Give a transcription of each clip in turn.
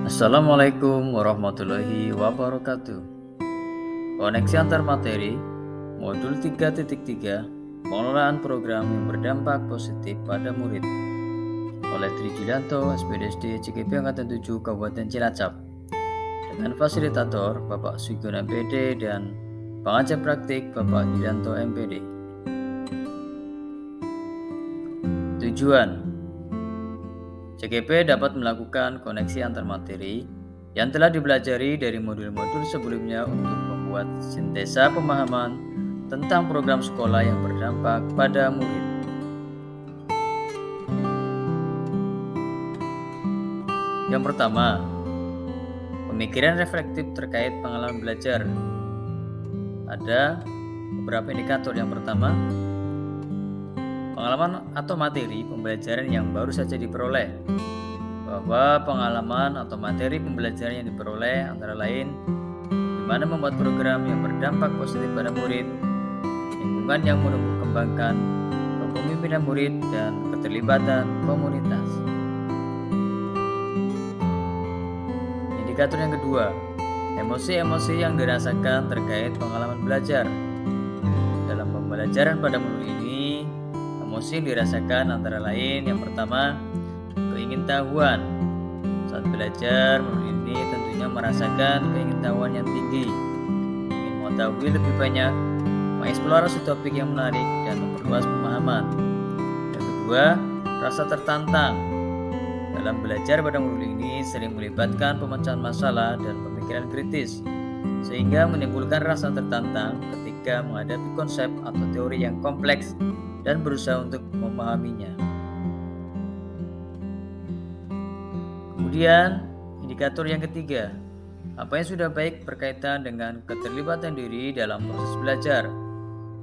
Assalamualaikum warahmatullahi wabarakatuh. Koneksi antar materi, modul 3.3, pengelolaan program yang berdampak positif pada murid, oleh Tri Julianto, SPDSD CGP Angkatan 7 Kabupaten Cilacap, dengan fasilitator Bapak Sugiono MPD dan pengajar praktik Bapak Julianto MPD. Tujuan: CGP dapat melakukan koneksi antar materi yang telah dipelajari dari modul-modul sebelumnya untuk membuat sintesa pemahaman tentang program sekolah yang berdampak pada murid. Yang pertama, pemikiran reflektif terkait pengalaman belajar. Ada beberapa indikator. Yang pertama, pengalaman atau materi pembelajaran yang baru saja diperoleh, bahwa pengalaman atau materi pembelajaran yang diperoleh antara lain bagaimana membuat program yang berdampak positif pada murid, lingkungan yang menumbuh kembangkan kepemimpinan murid, dan keterlibatan komunitas. Indikator yang kedua, emosi-emosi yang dirasakan terkait pengalaman belajar. Dalam pembelajaran pada modul ini, emosi yang dirasakan antara lain yang pertama, keingintahuan. Saat belajar modul ini tentunya merasakan keingintahuan yang tinggi, ingin mengetahui lebih banyak, mengeksplorasi topik yang menarik, dan memperluas pemahaman. Yang kedua, rasa tertantang. Dalam belajar pada modul ini sering melibatkan pemecahan masalah dan pemikiran kritis, sehingga menimbulkan rasa tertantang ketika menghadapi konsep atau teori yang kompleks dan berusaha untuk memahaminya. Kemudian, indikator yang ketiga, apa yang sudah baik berkaitan dengan keterlibatan diri dalam proses belajar.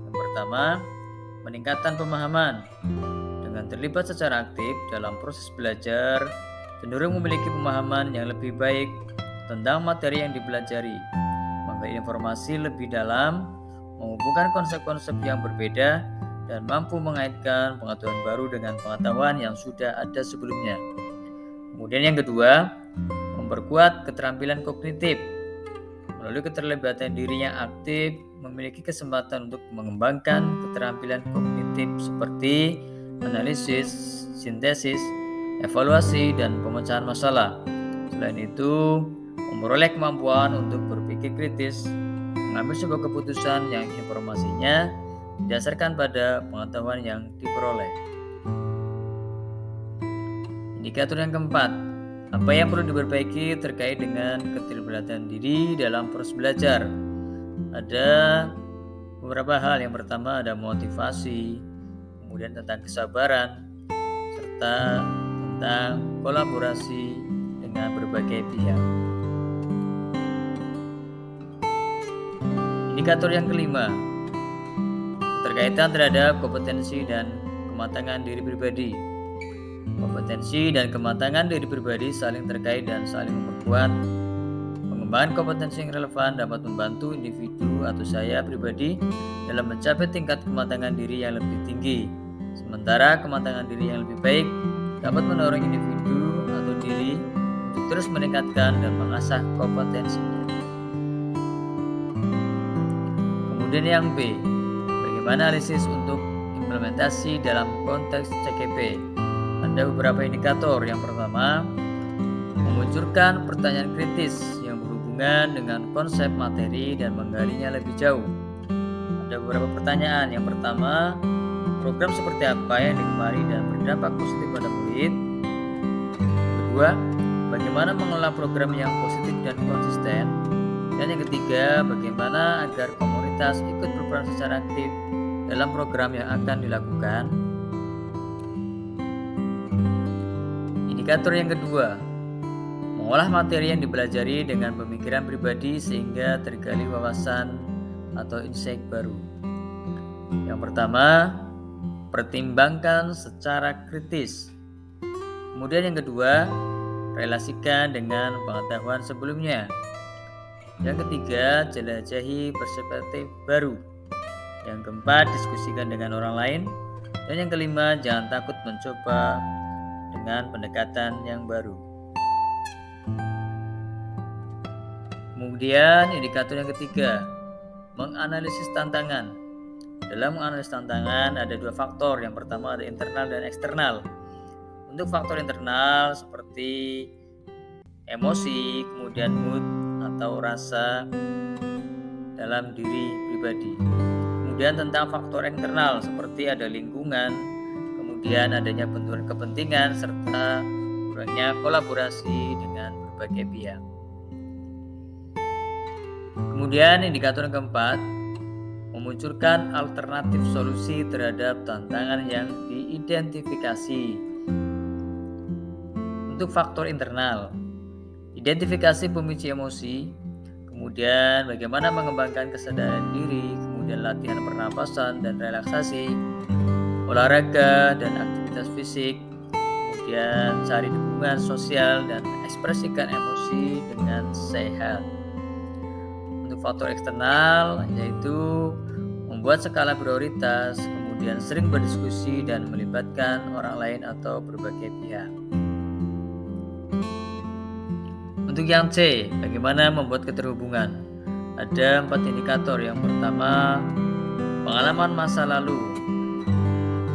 Yang pertama, peningkatan pemahaman. Dengan terlibat secara aktif dalam proses belajar, cenderung memiliki pemahaman yang lebih baik tentang materi yang dipelajari, menggali informasi lebih dalam, menghubungkan konsep-konsep yang berbeda, dan mampu mengaitkan pengetahuan baru dengan pengetahuan yang sudah ada sebelumnya. Kemudian yang kedua, memperkuat keterampilan kognitif. Melalui keterlibatan diri yang aktif, memiliki kesempatan untuk mengembangkan keterampilan kognitif seperti analisis, sintesis, evaluasi, dan pemecahan masalah. Selain itu, memperoleh kemampuan untuk berpikir kritis, mengambil sebuah keputusan yang informasinya didasarkan pada pengetahuan yang diperoleh. Indikator yang keempat, apa yang perlu diperbaiki terkait dengan keterlibatan diri dalam proses belajar? Ada beberapa hal. Yang pertama ada motivasi, kemudian tentang kesabaran, serta tentang kolaborasi dengan berbagai pihak. Indikator yang kelima, keterkaitan terhadap kompetensi dan kematangan diri pribadi. Kompetensi dan kematangan diri pribadi saling terkait dan saling memperkuat. Pengembangan kompetensi yang relevan dapat membantu individu atau saya pribadi dalam mencapai tingkat kematangan diri yang lebih tinggi. Sementara kematangan diri yang lebih baik dapat mendorong individu atau diri untuk terus meningkatkan dan mengasah kompetensinya. Kemudian yang B, bagaimana analisis untuk implementasi dalam konteks CGP? Ada beberapa indikator. Yang pertama, memunculkan pertanyaan kritis yang berhubungan dengan konsep materi dan menggalinya lebih jauh. Ada beberapa pertanyaan. Yang pertama, program seperti apa yang digemari dan berdampak positif pada murid? Kedua, bagaimana mengelola program yang positif dan konsisten? Dan yang ketiga, bagaimana agar komunitas ikut berperan secara aktif dalam program yang akan dilakukan? Indikator yang kedua, mengolah materi yang dipelajari dengan pemikiran pribadi sehingga tergali wawasan atau insight baru. Yang pertama, pertimbangkan secara kritis. Kemudian yang kedua, relasikan dengan pengetahuan sebelumnya. Yang ketiga, jelajahi perspektif baru. Yang keempat, diskusikan dengan orang lain. Dan yang kelima, jangan takut mencoba dengan pendekatan yang baru. Kemudian indikator yang ketiga, menganalisis tantangan. Dalam menganalisis tantangan ada dua faktor. Yang pertama ada internal dan eksternal. Untuk faktor internal seperti emosi, kemudian mood atau rasa dalam diri pribadi. Kemudian tentang faktor eksternal seperti ada lingkungan, kemudian adanya benturan kepentingan serta kurangnya kolaborasi dengan berbagai pihak. Kemudian indikator yang keempat, memunculkan alternatif solusi terhadap tantangan yang diidentifikasi. Untuk faktor internal, identifikasi pemicu emosi, kemudian bagaimana mengembangkan kesadaran diri, kemudian latihan pernapasan dan relaksasi, olahraga dan aktivitas fisik, kemudian cari dukungan sosial dan ekspresikan emosi dengan sehat. Untuk faktor eksternal yaitu membuat skala prioritas, kemudian sering berdiskusi dan melibatkan orang lain atau berbagai pihak. Untuk yang C, bagaimana membuat keterhubungan? Ada 4 indikator. Yang pertama, pengalaman masa lalu.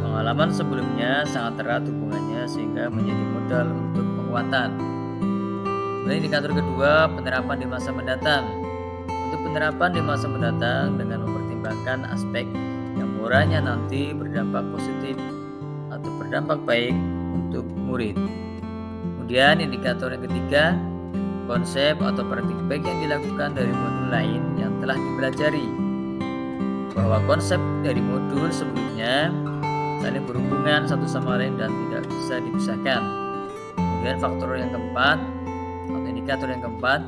Pengalaman sebelumnya sangat erat hubungannya sehingga menjadi modal untuk penguatan. Kemudian indikator kedua, penerapan di masa mendatang. Untuk penerapan di masa mendatang dengan mempertimbangkan aspek yang murahnya nanti berdampak positif atau berdampak baik untuk murid. Kemudian indikator yang ketiga, konsep atau praktik baik yang dilakukan dari modul lain yang telah dipelajari, bahwa konsep dari modul sebelumnya saling berhubungan satu sama lain dan tidak bisa dipisahkan. Kemudian faktor yang keempat atau indikator yang keempat,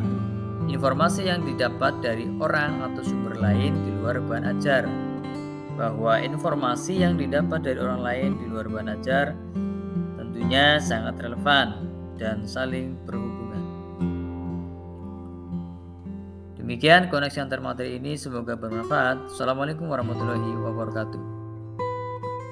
informasi yang didapat dari orang atau sumber lain di luar bahan ajar, bahwa informasi yang didapat dari orang lain di luar bahan ajar tentunya sangat relevan dan saling berhubungan. Demikian koneksi antar materi ini, semoga bermanfaat. Assalamualaikum warahmatullahi wabarakatuh.